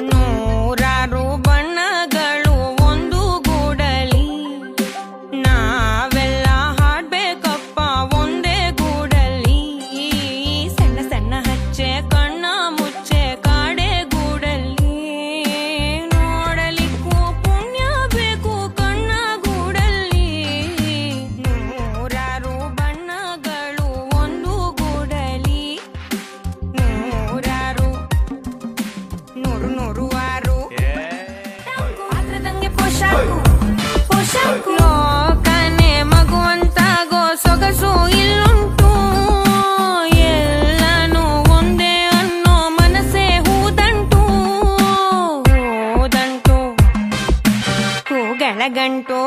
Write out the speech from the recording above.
ನೂರಾರು ಬಣ್ಣಗಳು ಒಂದು ಗೂಡಲಿ, ನಾವೆಲ್ಲ ಹಾಡ್ಬೇಕಪ್ಪ ಒಂದೇ ಗೂಡಲಿ. ಸಣ್ಣ ಸಣ್ಣ ಹಚ್ಚೆ ಕಣ್ಣ ಮುಚ್ಚೆ ಕಾಡೆ ಗೂಡಲಿ, ನೋಡಲಿಕ್ಕೂ ಪುಣ್ಯ ಬೇಕು ಕಣ್ಣ ಗೂಡಲ್ಲಿ. ನೂರಾರು ಬಣ್ಣಗಳು ಒಂದು ಗೂಡಲಿ, ನೂರಾರು ನೂರು ಆರು ಪಾತ್ರದಂಗೆ ಪೋಷಾಕು ಪೋಷಾಕು. ಲೋಕನೆ ಮಗುವಂತಾಗೋ ಸೊಗಸು ಇಲ್ಲುಂಟು, ಎಲ್ಲನೂ ಒಂದೇ ಅನ್ನೋ ಮನಸ್ಸೇ ಹೂದಂಟು. ಹೂದಂಟು ಹೂಗಳ ಗಂಟು